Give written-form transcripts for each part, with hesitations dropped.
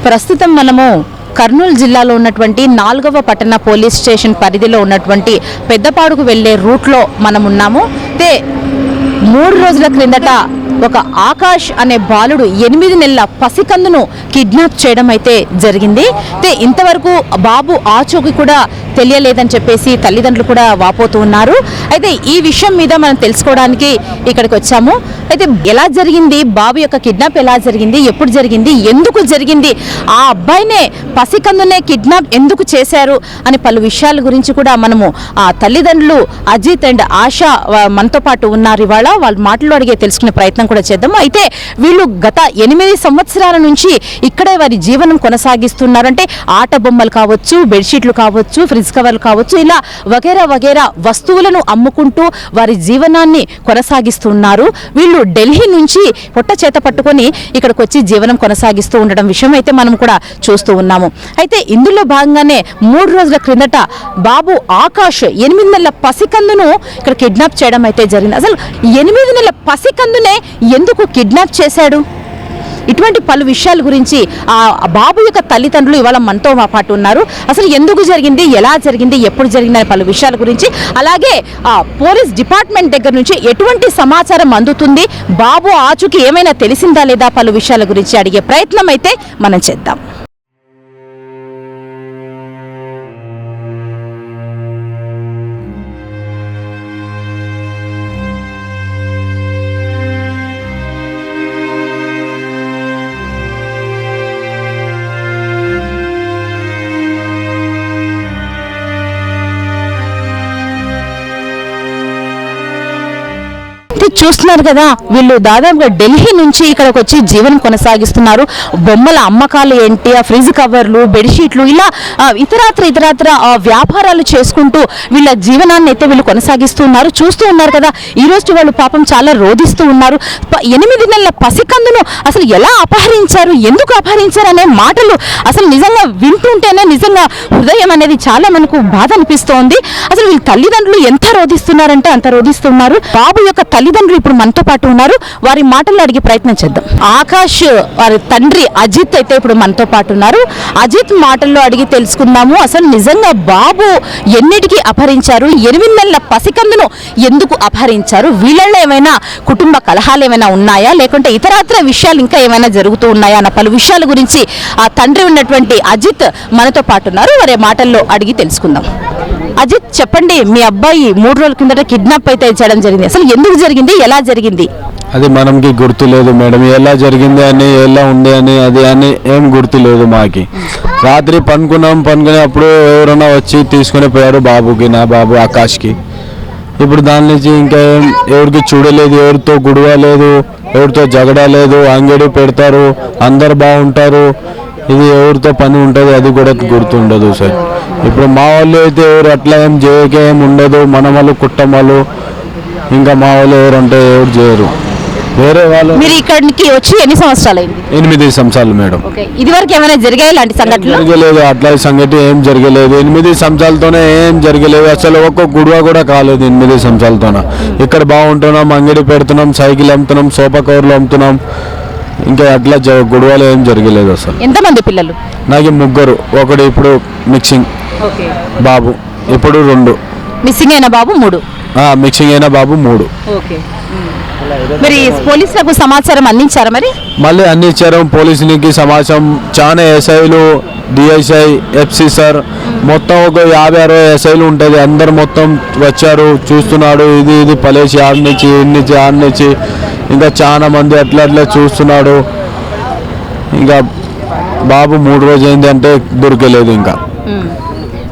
ప్రస్తుతం మనము కర్నూలు జిల్లాలో ఉన్నటువంటి 4వ పట్టణ పోలీస్ స్టేషన్ పరిధిలో ఉన్నటువంటి పెద్దపాడుకు వెళ్లే రూట్లో మనం ఉన్నాము. 3 రోజుల క్రిందట ఒక ఆకాష్ అనే బాలుడు 8 నెలల పసికందును కిడ్నాప్ చేయడం అయితే జరిగింది. ఇంతవరకు బాబు ఆచూకీ కూడా తెలియలేదని చెప్పేసి తల్లిదండ్రులు కూడా వాపోతూ ఉన్నారు. అయితే ఈ విషయం మీద మనం తెలుసుకోవడానికి ఇక్కడికి వచ్చాము. అయితే ఎలా జరిగింది, బాబు యొక్క కిడ్నాప్ ఎలా జరిగింది, ఎప్పుడు జరిగింది, ఎందుకు జరిగింది, ఆ అబ్బాయినే పసికందునే కిడ్నాప్ ఎందుకు చేశారు అని పలు విషయాల గురించి కూడా మనము ఆ తల్లిదండ్రులు అజిత్ అండ్ ఆశ మనతో పాటు ఉన్నారు. ఇవాళ వాళ్ళ మాటలు అడిగే తెలుసుకునే ప్రయత్నం కూడా చేద్దాము. అయితే వీళ్ళు గత 8 సంవత్సరాల నుంచి ఇక్కడే వారి జీవనం కొనసాగిస్తున్నారు. అంటే ఆట బొమ్మలు కావచ్చు, బెడ్షీట్లు కావచ్చు, ఫ్రిడ్జ్ కవర్లు కావచ్చు, ఇలా వగేరా వస్తువులను అమ్ముకుంటూ వారి జీవనాన్ని కొనసాగిస్తున్నారు. వీళ్ళు ఢిల్లీ నుంచి పొట్ట చేత పట్టుకొని ఇక్కడికి వచ్చి జీవనం కొనసాగిస్తూ ఉండడం విషయం అయితే మనం కూడా చూస్తూ ఉన్నాము. అయితే ఇందులో భాగంగానే 3 రోజుల క్రిందట బాబు ఆకాష్ 8 నెలల పసికందును ఇక్కడ కిడ్నాప్ చేయడం అయితే జరిగింది. అసలు 8 నెలల పసికందునే ఎందుకు కిడ్నాప్ చేశాడు? ఇటువంటి పలు విషయాల గురించి ఆ బాబు యొక్క తల్లిదండ్రులు ఇవాళ మనతో పాటు ఉన్నారు. అసలు ఎందుకు జరిగింది, ఎలా జరిగింది, ఎప్పుడు జరిగిందనే పలు విషయాల గురించి, అలాగే పోలీస్ డిపార్ట్మెంట్ దగ్గర నుంచి ఎటువంటి సమాచారం అందుతుంది, బాబు ఆచూకీ ఏమైనా తెలిసిందా లేదా, పలు విషయాల గురించి అడిగే ప్రయత్నం అయితే మనం చేద్దాం. చూస్తున్నారు కదా, వీళ్ళు దాదాపుగా ఢిల్లీ నుంచి ఇక్కడికి వచ్చి జీవనం కొనసాగిస్తున్నారు. బొమ్మల అమ్మకాలు ఏంటి, ఆ ఫ్రిడ్జ్ కవర్లు, బెడ్షీట్లు, ఇలా ఇతరాత్ర వ్యాపారాలు చేసుకుంటూ వీళ్ళ జీవనాన్ని అయితే వీళ్ళు కొనసాగిస్తున్నారు. చూస్తూ ఉన్నారు కదా, ఈ రోజు వాళ్ళు పాపం చాలా రోధిస్తూ ఉన్నారు. 8 నెలల పసికందును అసలు ఎలా అపహరించారు, ఎందుకు అపహరించారు అనే మాటలు అసలు నిజంగా వింటుంటేనే నిజంగా హృదయం అనేది చాలా మనకు బాధ అనిపిస్తోంది. అసలు వీళ్ళ తల్లిదండ్రులు ఎంత రోధిస్తున్నారంటే అంత రోధిస్తున్నారు. బాబు యొక్క తల్లిదండ్రులు ఇప్పుడు మనతో పాటు ఉన్నారు, వారి మాటలు అడిగే ప్రయత్నం చేద్దాం. ఆకాష్ వారి తండ్రి అజిత్ అయితే ఇప్పుడు మనతో పాటు ఉన్నారు. అజిత్ మాటల్లో అడిగి తెలుసుకుందాము, అసలు నిజంగా బాబు ఎన్నిటికీ అపహరించారు, 8 నెలల పసికందును ఎందుకు అపహరించారు, వీళ్ళల్లో ఏమైనా కుటుంబ కలహాలు ఏమైనా ఉన్నాయా, లేకుంటే ఇతరాత్ర విషయాలు ఇంకా ఏమైనా జరుగుతూ ఉన్నాయా అన్న పలు విషయాల గురించి ఆ తండ్రి ఉన్నటువంటి అజిత్ మనతో పాటు ఉన్నారు. వారి మాటల్లో అడిగి తెలుసుకుందాం. అజిత్ చెప్పండి, మీ అబ్బాయి 3 రోజుల కిందట కిడ్నాప్ అయితే చేయడం జరిగింది, అసలు ఎందుకు జరిగింది, ఎలా జరిగింది? అది మనకి గుర్తు లేదు మేడం, ఎలా జరిగింది అని, ఎలా ఉంది అని, అది అని ఏం గుర్తు లేదు మాకి. రాత్రి పనుకునేప్పుడు ఎవరైనా వచ్చి తీసుకుని పోయారు బాబుకి, నా బాబు ఆకాష్కి. ఇప్పుడు దాని నుంచి ఇంకా ఎవరికి చూడలేదు, ఎవరితో గొడవ లేదు, ఎవరితో జగడ లేదు, అంగడి పెడతారు, అందరు బాగుంటారు. ఇది ఎవరితో పని ఉంటుంది అది కూడా గుర్తుండదు సార్. ఇప్పుడు మా వాళ్ళు అయితే ఎవరు అట్లా ఏం చేయక ఏం ఉండదు, మన వాళ్ళు కుట్టమలు, ఇంకా మా వాళ్ళు ఎవరంటే ఎవరు చేయరు. వేరే వాళ్ళు. మీరు ఇక్కడికి వచ్చి ఎన్ని సంవత్సరాలు అయింది? 8 సంవత్సరాలు మేడం. ఇది వరకు ఏమైనా జరిగాయి ఇలాంటి సంఘటనలు? జరగలేదు, అట్లా సంగతి ఏం జరగలేదు. 8 సంవత్సరాలతోనే ఏం జరగలేదు, అసలు ఒక్క గుడివ కూడా కాలేదు 8 సంవత్సరాలతోన. ఇక్కడ బాగుంటున్నాం, అంగడి పెడుతున్నాం, సైకిల్ అమ్ముతున్నాం, సోఫా కవర్లు అమ్ముతున్నాం, ఇంకా అట్లా గొడవలు ఏం జరగలేదు అసలు. ఎంతమంది పిల్లలు? నాకు 3, ఒకటి ఇప్పుడు మిక్సింగ్ బాబు, ఇప్పుడు 2. మిస్సింగ్ అయిన బాబు 3. మిక్సింగ్ అయిన బాబు 3. మరి పోలీసులకు సమాచారం అందించారా? మళ్ళీ అందించారు పోలీసులకి సమాచారం. చాలా ఎస్ఐలు, డిఎస్ఐ, ఎఫ్సి సార్, మొత్తం ఒక 50-60 ఎస్ఐలు ఉంటుంది. అందరు మొత్తం వచ్చారు, చూస్తున్నాడు, ఇది పలేసి ఆడనిచ్చి ఇన్నిచ్చి ఆడనిచ్చి, ఇంకా చాలా మంది అట్లా చూస్తున్నాడు. ఇంకా బాబు 3 రోజు అయింది అంటే దొరకలేదు ఇంకా.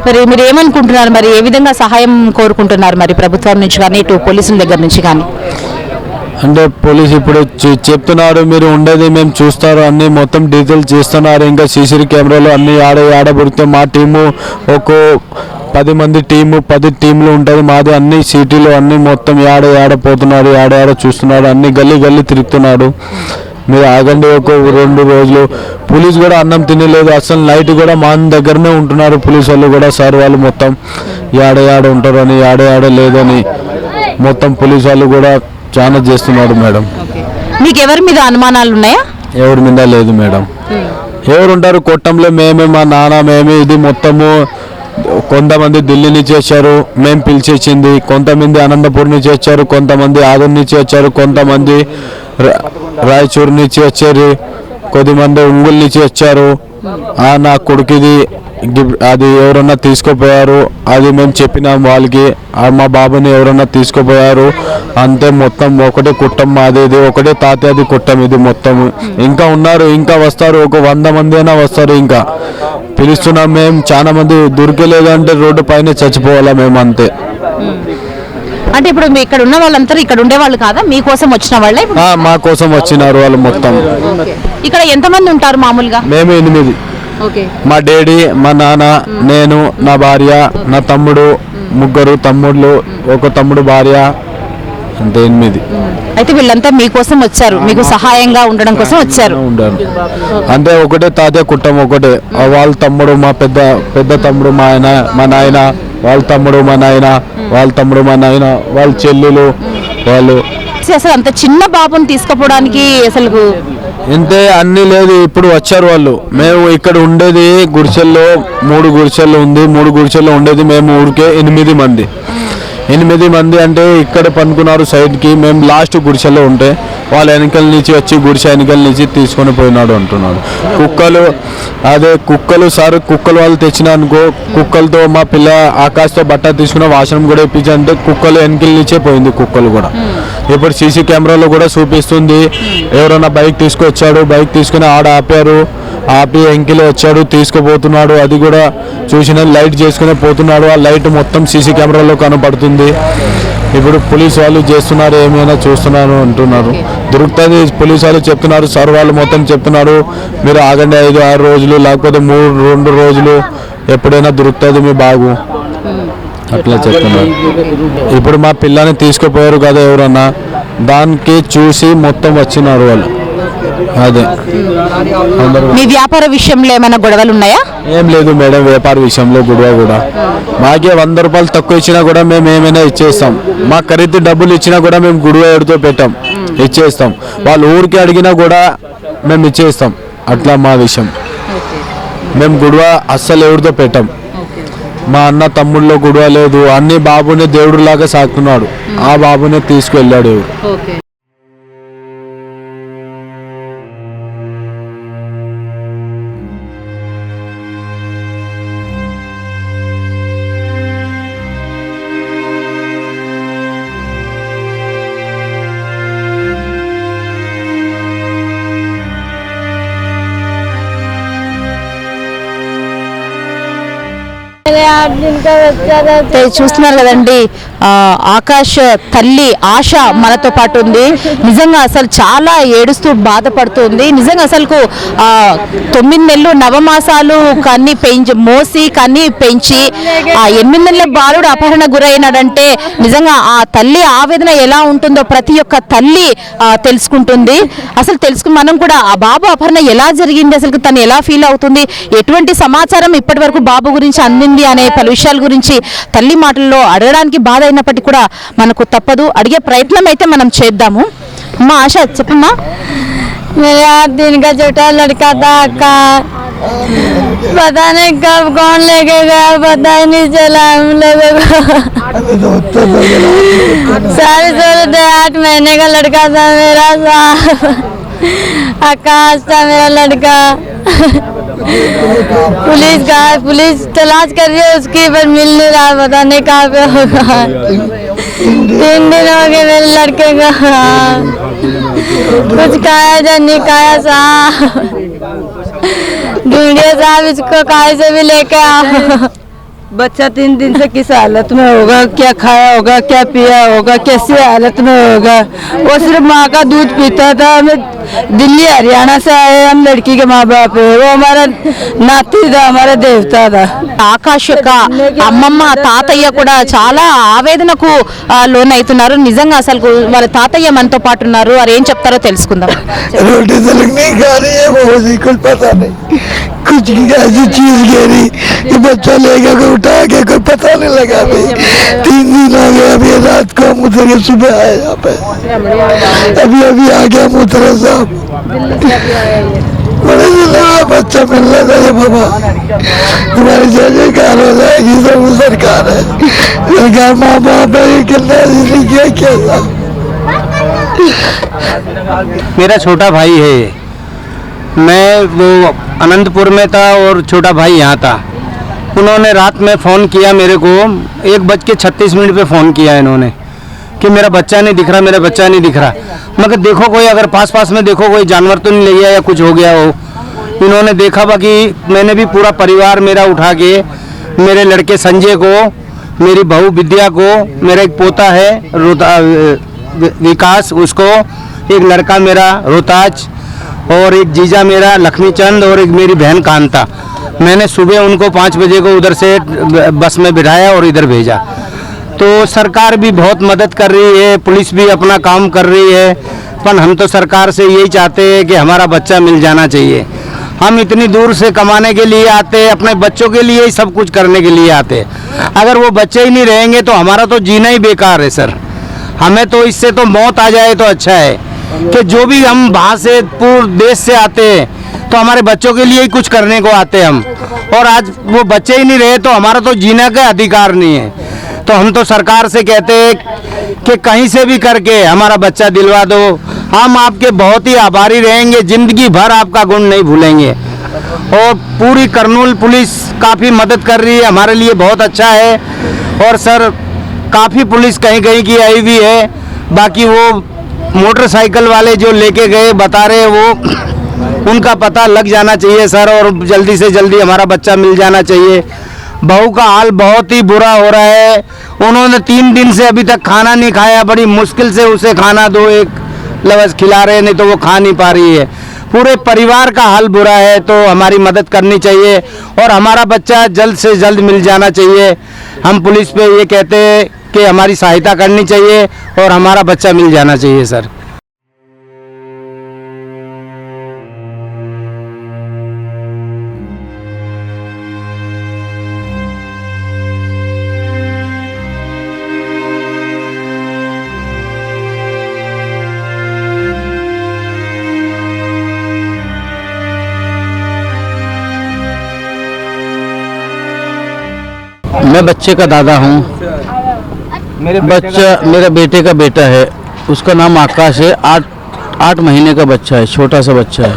మరి మీరు ఏమనుకుంటున్నారు, మరి ఏ విధంగా సహాయం కోరుకుంటున్నారు మరి ప్రభుత్వం నుంచి కానీ ఇటు పోలీసుల దగ్గర నుంచి కానీ? అంటే పోలీసు ఇప్పుడు చెప్తున్నారు, మీరు ఉండేది మేము చూస్తారు, అన్ని మొత్తం డీటెయిల్స్ చేస్తున్నారు. ఇంకా సీసీ కెమెరాలు అన్ని ఆడబడితే మా టీము ఒక 10 మంది టీము, 10 టీంలు ఉంటుంది మాది. అన్ని సిటీలు అన్ని మొత్తం ఆడపోతున్నారు, ఆడ చూస్తున్నారు, అన్ని గల్లీ తిరుగుతున్నాడు. మీరు ఆగండి, ఒక 2 రోజులు. పోలీసు కూడా అన్నం తినలేదు అసలు, నైట్ కూడా మా దగ్గరనే ఉంటున్నారు పోలీసు వాళ్ళు కూడా. సార్ వాళ్ళు మొత్తం ఆడ ఉంటారు అని, ఆడ లేదని మొత్తం పోలీసు వాళ్ళు కూడా చాలా చేస్తున్నారు మేడం. మీకు ఎవరి మీద అనుమానాలు ఉన్నాయా? ఎవరి మీద లేదు మేడం. ఎవరుంటారు కొట్టంలో? మేమే, మా నాన్న, మేమే. ఇది మొత్తము కొంతమంది ఢిల్లీ నుంచి వచ్చారు, మేము పిలిచేసింది. కొంతమంది అనంతపూర్ నుంచి వచ్చారు, కొంతమంది ఆదూర్ నుంచి వచ్చారు, కొంతమంది రాయచూరు నుంచి వచ్చారు, కొద్దిమంది ఒంగోలు నుంచి వచ్చారు. నా కొడుకుది అది ఎవరన్నా తీసుకుపోయారు, అది మేము చెప్పినాం వాళ్ళకి. మా బాబుని ఎవరన్నా తీసుకుపోయారు అంతే. మొత్తం ఒకటే కుట్టం మాది, ఇది ఒకటే తాతయ్యది కుట్టం ఇది మొత్తం. ఇంకా ఉన్నారు, ఇంకా వస్తారు, ఒక 100 మంది అయినా వస్తారు. ఇంకా పిలుస్తున్నాం మేము. చాలా మంది దొరికలేదంటే రోడ్డు పైన చచ్చిపోవాలా మేము అంతే. అంటే ఇప్పుడు మీ ఇక్కడ ఉన్న వాళ్ళంతా ఇక్కడ ఉండే వాళ్ళు కాదా, మీకోసం వచ్చిన వాళ్ళే? మా కోసం వచ్చినారు వాళ్ళు మొత్తం. ఇక్కడ ఎంతమంది ఉంటారు మామూలుగా? మేము 8. మా డాడీ, మా నాన్న, నేను, నా భార్య, నా తమ్ముడు, 3 తమ్ముళ్ళు, ఒక తమ్ముడు భార్య, అంతే 8. అయితే వీళ్ళంతా మీకోసం వచ్చారు, మీకు సహాయంగా ఉండడం కోసం వచ్చారు. ఉండాను అంటే ఒకటే తాతయ్య కుట్టం ఒకటే. వాళ్ళ తమ్ముడు, మా పెద్ద తమ్ముడు, మా ఆయన, మా నాయన, వాళ్ళ తమ్ముడు, మా నాయన, వాళ్ళ తమ్ముడు, మా నాయన, వాళ్ళ చెల్లెలు వాళ్ళు. అసలు అంత చిన్న బాబుని తీసుకుపోవడానికి అసలు ఇంతే అన్నీ లేదు. ఇప్పుడు వచ్చారు వాళ్ళు. మేము ఇక్కడ ఉండేది గుడిసెల్లో, 3 గుడిసెల్లో ఉంది. 3 గుడిసెల్లో ఉండేది మేము ఊరికే 8 మంది. 8 మంది అంటే ఇక్కడ పనుకున్నారు సైడ్కి. మేము లాస్ట్ గుడిసెల్లో ఉంటే వాళ్ళ వెనకల నుంచి వచ్చి గుడిసె వెనకల నుంచి తీసుకొని పోయినాడు అంటున్నాడు. కుక్కలు సార్, కుక్కలు వాళ్ళు తెచ్చిన అనుకో, కుక్కలతో మా పిల్ల ఆకాశ్తో బట్ట తీసుకున్న వాసనం కూడా ఇప్పించంటే కుక్కలు వెనకల నుంచే పోయింది. కుక్కలు కూడా ఇప్పుడు సీసీ కెమెరాలో కూడా చూపిస్తుంది. ఎవరైనా బైక్ తీసుకొచ్చాడు, బైక్ తీసుకుని ఆడ ఆపి వెంకిలో వచ్చాడు, తీసుకుపోతున్నాడు. అది కూడా చూసిన లైట్ చేసుకుని పోతున్నాడు. ఆ లైట్ మొత్తం సీసీ కెమెరాలో కనపడుతుంది. ఇప్పుడు పోలీసు వాళ్ళు చేస్తున్నారు, ఏమైనా చూస్తున్నారు అంటున్నారు. దొరుకుతుంది పోలీసు వాళ్ళు చెప్తున్నారు. సార్ వాళ్ళు మొత్తం చెప్తున్నారు, మీరు ఆగండి 5-6 రోజులు, లేకపోతే 2 రోజులు, ఎప్పుడైనా దొరుకుతుంది మీ బాగు, అట్లా చెప్తున్నారు. ఇప్పుడు మా పిల్లని తీసుకుపోయారు కదా ఎవరన్నా, దానికి చూసి మొత్తం వచ్చినారు వాళ్ళు. అదే మీ వ్యాపార విషయంలో ఏమైనా గొడవలు ఉన్నాయా? ఏం లేదు మేడం, వ్యాపార విషయంలో గొడవ కూడా. మాకే 100 రూపాయలు తక్కువ ఇచ్చినా కూడా మేము ఏమైనా ఇచ్చేస్తాం. మా ఖరీదు డబ్బులు ఇచ్చినా కూడా మేము గొడవ ఎడుతో పెట్టాం, ఇచ్చేస్తాం. వాళ్ళు ఊరికి అడిగినా కూడా మేము ఇచ్చేస్తాం. అట్లా మా విషయం. మేము గొడవ అస్సలు ఎవరితో పెట్టాం. మా అన్న తమ్ముళ్ళలో గొడవ లేదు. అన్ని బాబుని దేవుడిలాగా సాకున్నాడు. ఆ బాబునే తీసుకువెళ్ళాడు ఎవరు. చూస్తున్నారు కదండి, ఆకాష్ తల్లి ఆశ మనతో పాటు ఉంది. నిజంగా అసలు చాలా ఏడుస్తూ బాధపడుతుంది. నిజంగా అసలు 9 నెలలు నవమాసాలు కన్ని మోసి కన్ని పెంచి 8 నెలల బాలుడు అపహరణ గురైనాడంటే నిజంగా ఆ తల్లి ఆవేదన ఎలా ఉంటుందో ప్రతి ఒక్క తల్లి తెలుసుకుంటుంది. అసలు మనం కూడా ఆ బాబు అపహరణ ఎలా జరిగింది, అసలు తను ఎలా ఫీల్ అవుతుంది, ఎటువంటి సమాచారం ఇప్పటి వరకు బాబు గురించి అందింది అనే పలు విషయాల గురించి తల్లి మాటల్లో అడగడానికి బాధ అయినప్పటికీ కూడా మనకు తప్పదు, అడిగే ప్రయత్నం అయితే మనం చేద్దాము. అమ్మా ఆశ చెప్పమ్మా. मेरे 8 दिन का छोटा लड़का था अक्का, पता नहीं कब कौन लेके गया, पता ही नहीं चला हम लोगों को। सारे 8 महीने का लड़का था मेरा, आकाश था मेरा लड़का। पुलिस तलाश कर रही है उसकी, पर मिल नहीं रहा, पता नहीं कहाँ पे होगा। 3 दिन हो गए मेरे लड़के का, कुछ खाया जा नहीं खाया साहब, ढूंढिए साहब इसको, कहीं से भी लेके आओ। बच्चा 3 दिन से किस हालत में होगा, क्या खाया होगा, क्या पिया होगा, कैसी हालत में होगा। वो सिर्फ माँ का दूध पीता था। हमें दिल्ली हरियाणा से आए, हम लड़की के माँ बाप है, वो हमारा नाती था, हमारा देवता था। ఆకాష్ యొక్క అమ్మమ్మ తాతయ్య కూడా చాలా ఆవేదనకు లోనవుతున్నారు. నిజంగా అసలు వాళ్ళ తాతయ్య మనతో పాటు ఉన్నారు, వారు ఏం చెప్తారో తెలుసుకుందాం. रोटी तलक नहीं खा रही है, वो कुछ पता नहीं, कुछ ऐसी चीज गिरी कि बच्चा लेगा कोई उठा के, कोई पता नहीं लगा। अभी 3 दिन हो गए, अभी रात को हम उतर के सुबह आए यहाँ पे, अभी आ गया मुतरा साहब। बड़े जिले में बच्चा मिलना चाहिए बाबा। तुम्हारी जय जयकार हो जाएगी, सब सरकार है, सरकार माँ बाप है, कितना क्या क्या। मेरा छोटा भाई है ये। मैं वो अनंतपुर में था और छोटा भाई यहाँ था। उन्होंने रात में फ़ोन किया मेरे को, 1:36 पे फ़ोन किया इन्होंने कि मेरा बच्चा नहीं दिख रहा, मेरा बच्चा नहीं दिख रहा। मगर देखो कोई अगर पास में देखो कोई जानवर तो नहीं ले गया या कुछ हो गया हो। इन्होंने देखा बाकी मैंने भी पूरा परिवार मेरा उठा के, मेरे लड़के संजय को, मेरी बहू विद्या को, मेरा एक पोता है विकास, उसको, एक लड़का मेरा रोहताज, और एक जीजा मेरा लक्ष्मीचंद, और एक मेरी बहन कांता। मैंने सुबह उनको 5 बजे को उधर से बस में बिठाया और इधर भेजा। तो सरकार भी बहुत मदद कर रही है, पुलिस भी अपना काम कर रही है, पर हम तो सरकार से यही चाहते हैं कि हमारा बच्चा मिल जाना चाहिए। हम इतनी दूर से कमाने के लिए आते हैं, अपने बच्चों के लिए ही सब कुछ करने के लिए आते हैं। अगर वो बच्चे ही नहीं रहेंगे तो हमारा तो जीना ही बेकार है सर। हमें तो इससे तो मौत आ जाए तो अच्छा है कि जो भी हम बाहर से पूरे देश से आते हैं तो हमारे बच्चों के लिए ही कुछ करने को आते हैं हम, और आज वो बच्चे ही नहीं रहे तो हमारा तो जीने का अधिकार नहीं है। तो हम तो सरकार से कहते हैं कि कहीं से भी करके हमारा बच्चा दिलवा दो। हम आपके बहुत ही आभारी रहेंगे, ज़िंदगी भर आपका गुण नहीं भूलेंगे। और पूरी करनूल पुलिस काफ़ी मदद कर रही है, हमारे लिए बहुत अच्छा है। और सर काफ़ी पुलिस कहीं कहीं की आई हुई है। बाकी वो मोटरसाइकिल वाले जो लेके गए बता रहे वो उनका पता लग जाना चाहिए सर, और जल्दी से जल्दी हमारा बच्चा मिल जाना चाहिए। बहू का हाल बहुत ही बुरा हो रहा है। उन्होंने 3 दिन से अभी तक खाना नहीं खाया, बड़ी मुश्किल से उसे खाना दो, एक लफ्ज़ खिला रहे, नहीं तो वो खा नहीं पा रही है। पूरे परिवार का हाल बुरा है, तो हमारी मदद करनी चाहिए और हमारा बच्चा जल्द से जल्द मिल जाना चाहिए। हम पुलिस पे ये कहते हैं कि हमारी सहायता करनी चाहिए और हमारा बच्चा मिल जाना चाहिए सर। मैं बच्चे का दादा हूँ। बच्चा मेरे बेटे का बेटा है, उसका नाम आकाश है। 8 महीने का बच्चा है, छोटा सा बच्चा है।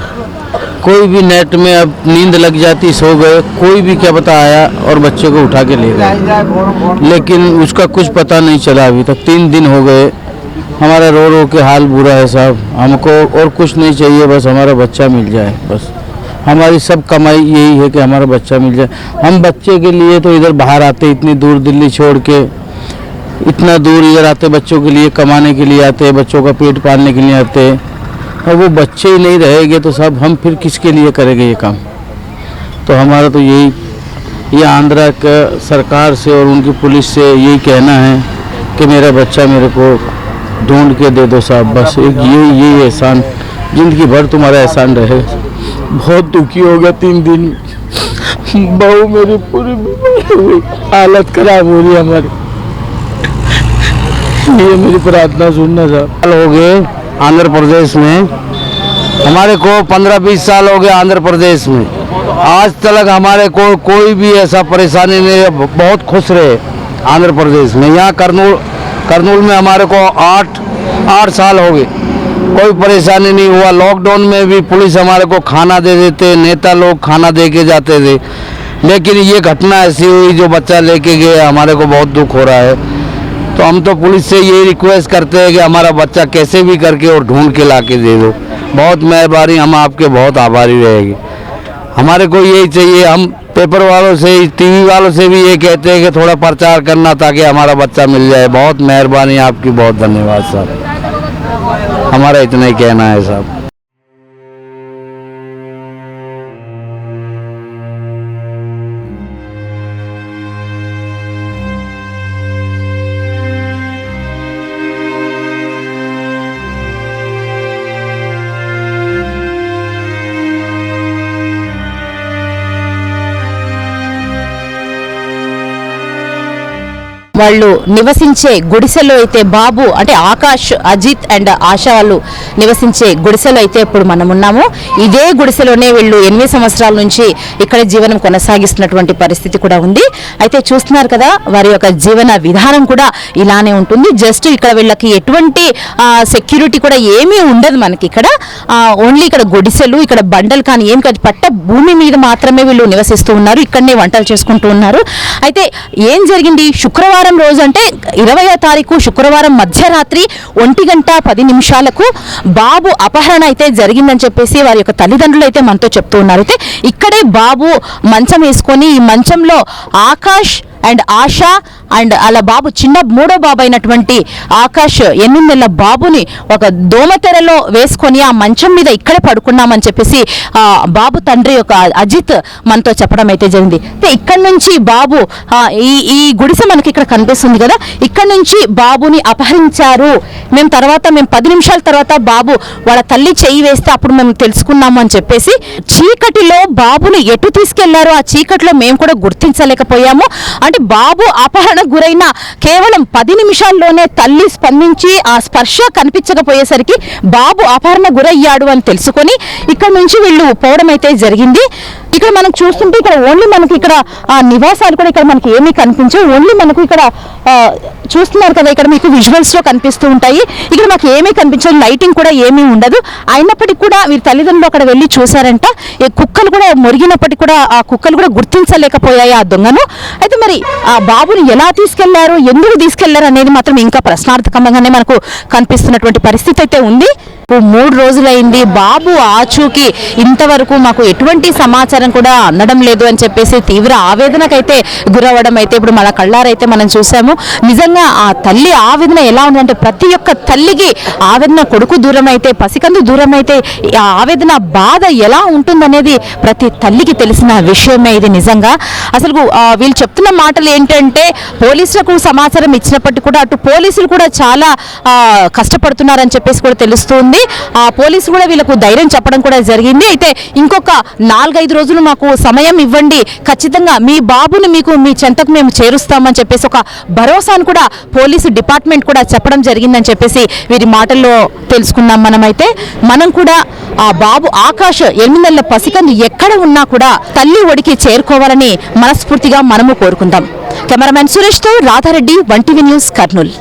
कोई भी नेट में अब नींद लग जाती, सो गए, कोई भी क्या पता आया और बच्चे को उठा के ले गए, लेकिन उसका कुछ पता नहीं चला अभी तक। 3 दिन हो गए। हमारा रो रो के हाल बुरा है साहब। हमको और कुछ नहीं चाहिए, बस हमारा बच्चा मिल जाए। बस हमारी सब कमाई यही है कि हमारा बच्चा मिल जाए। हम बच्चे के लिए तो इधर बाहर आते, इतनी दूर दिल्ली छोड़ के इतना दूर इधर आते, बच्चों के लिए कमाने के लिए आते, बच्चों का पेट पालने के लिए आते, और वो बच्चे ही नहीं रहेंगे तो सब हम फिर किसके लिए करेंगे ये काम। तो हमारा तो ये आंध्रा का सरकार से और उनकी पुलिस से यही कहना है कि मेरा बच्चा मेरे को ढूंढ के दे दो साहब। बस एक यही एहसान, जिंदगी भर तुम्हारा एहसान रहे। बहुत दुखी हो गया 3 दिन। बहू मेरी पूरी हुई, हालत खराब हो रही है हमारी। ये मेरी प्रार्थना सुनना साहब। हो गए आंध्र प्रदेश में, हमारे को 15-20 साल हो गए आंध्र प्रदेश में। आज तक हमारे को कोई भी ऐसा परेशानी नहीं, बहुत खुश रहे आंध्र प्रदेश में। यहाँ करनूल में हमारे को 8 साल हो गए, कोई परेशानी नहीं हुआ। लॉकडाउन में भी पुलिस हमारे को खाना दे देते, नेता लोग खाना दे के जाते थे। लेकिन ये घटना ऐसी हुई जो बच्चा लेके गए, हमारे को बहुत दुख हो रहा है। तो हम तो पुलिस से यही रिक्वेस्ट करते हैं कि हमारा बच्चा कैसे भी करके और ढूंढ के ला के दे दो। बहुत मेहरबानी, हम आपके बहुत आभारी रहेंगे। हमारे को यही चाहिए। हम पेपर वालों से, टीवी वालों से भी ये कहते हैं कि थोड़ा प्रचार करना ताकि हमारा बच्चा मिल जाए। बहुत मेहरबानी आपकी, बहुत धन्यवाद साहब। हमारा इतना ही कहना है साहब। వాళ్ళు నివసించే గుడిసెలో అయితే బాబు అంటే ఆకాష్, అజిత్ అండ్ ఆశా వాళ్ళు నివసించే గుడిసెలో అయితే ఇప్పుడు మనం ఉన్నాము. ఇదే గుడిసెలోనే వీళ్ళు 8 సంవత్సరాల నుంచి ఇక్కడ జీవనం కొనసాగిస్తున్నటువంటి పరిస్థితి కూడా ఉంది. అయితే చూస్తున్నారు కదా, వారి యొక్క జీవన విధానం కూడా ఇలానే ఉంటుంది. జస్ట్ ఇక్కడ వీళ్ళకి ఎటువంటి సెక్యూరిటీ కూడా ఏమీ ఉండదు మనకి. ఇక్కడ ఓన్లీ ఇక్కడ గుడిసెలు, ఇక్కడ బండలు కానీ ఏం కాదు, పట్ట భూమి మీద మాత్రమే వీళ్ళు నివసిస్తూ ఉన్నారు. ఇక్కడనే వంటలు చేసుకుంటూ ఉన్నారు. అయితే ఏం జరిగింది, శుక్రవారం రోజు అంటే 20వ తారీఖు శుక్రవారం మధ్యరాత్రి 1:10 బాబు అపహరణ అయితే జరిగిందని చెప్పేసి వారి యొక్క తల్లిదండ్రులు అయితే మనతో చెప్తూ ఉన్నారు. అయితే ఇక్కడే బాబు మంచం వేసుకొని, ఈ మంచంలో ఆకాష్ అండ్ ఆశా అండ్ అలా బాబు చిన్న 3వ బాబు అయినటువంటి ఆకాష్ 8 నెలల బాబుని ఒక దోమతెరలో వేసుకొని ఆ మంచం మీద ఇక్కడే పడుకున్నామని చెప్పేసి బాబు తండ్రి యొక్క అజిత్ మనతో చెప్పడం అయితే జరిగింది. ఇక్కడ నుంచి బాబు ఈ గుడిసె మనకి ఇక్కడ కనిపిస్తుంది కదా, ఇక్కడ నుంచి బాబుని అపహరించారు. మేము 10 నిమిషాల తర్వాత బాబు వాళ్ళ తల్లి చెయ్యి వేస్తే అప్పుడు మేము తెలుసుకున్నాము అని చెప్పేసి చీకటిలో బాబుని ఎటు తీసుకెళ్లారో ఆ చీకటిలో మేము కూడా గుర్తించలేకపోయాము. అంటే బాబు అపహరణ గురైన కేవలం 10 నిమిషాల్లోనే తల్లి స్పందించి ఆ స్పర్శ కనిపించకపోయేసరికి బాబు అపహరణ గురయ్యాడు అని తెలుసుకొని ఇక్కడ నుంచి వీళ్ళు పోవడం అయితే జరిగింది. ఇక్కడ మనం చూస్తుంటే ఇక్కడ ఓన్లీ మనకి ఇక్కడ నివాసాలు కూడా ఇక్కడ మనకి ఏమీ కనిపించవు. ఓన్లీ మనకు ఇక్కడ చూస్తున్నారు కదా, ఇక్కడ మీకు విజువల్స్ లో కనిపిస్తూ ఉంటాయి. ఇక్కడ మాకు ఏమీ కనిపించదు, లైటింగ్ కూడా ఏమీ ఉండదు. అయినప్పటికీ కూడా వీరి తల్లిదండ్రులు అక్కడ వెళ్ళి చూసారంట. ఈ కుక్కలు కూడా మొరిగినప్పటికీ కూడా ఆ కుక్కలు కూడా గుర్తించలేకపోయాయి ఆ దొంగను. అయితే మరి ఆ బాబుని ఎలా తీసుకెళ్లారు, ఎందుకు తీసుకెళ్లారు అనేది మాత్రం ఇంకా ప్రశ్నార్థకంగానే మనకు కనిపిస్తున్నటువంటి పరిస్థితి అయితే ఉంది. 3 రోజులైంది, బాబు ఆచూకి ఇంతవరకు మాకు ఎటువంటి సమాచారం కూడా అందడం లేదు అని చెప్పేసి తీవ్ర ఆవేదనకైతే గురవడం అయితే ఇప్పుడు మన కళ్ళారైతే మనం చూసాము. నిజంగా ఆ తల్లి ఆవేదన ఎలా ఉందంటే, ప్రతి ఒక్క తల్లికి ఆవేదన కొడుకు దూరం అయితే, పసికందు దూరం అయితే ఆ ఆవేదన బాధ ఎలా ఉంటుందనేది ప్రతి తల్లికి తెలిసిన విషయమే ఇది. నిజంగా అసలు వీళ్ళు చెప్తున్న మాటలు ఏంటంటే, పోలీసులకు సమాచారం ఇచ్చినప్పటికీ కూడా అటు పోలీసులు కూడా చాలా కష్టపడుతున్నారని చెప్పేసి కూడా తెలుస్తుంది. ఆ పోలీసులు కూడా వీళ్ళకు ధైర్యం చెప్పడం కూడా జరిగింది. అయితే ఇంకొక 4-5 రోజులు మాకు సమయం ఇవ్వండి, ఖచ్చితంగా మీ బాబుని మీ చెంతకు మేము చేరుస్తామని చెప్పేసి ఒక భరోసాను కూడా పోలీసు డిపార్ట్మెంట్ కూడా చెప్పడం జరిగిందని చెప్పేసి వీరి మాటల్లో తెలుసుకున్నాం. మనం కూడా ఆ బాబు ఆకాష్ 8 నెలల పసికందు ఎక్కడ ఉన్నా కూడా తల్లి ఒడికి చేరుకోవాలని మనస్ఫూర్తిగా మనము కోరుకుందాం. కెమెరామెన్ సురేష్తో రాధారెడ్డి, 1TV న్యూస్, కర్నూలు.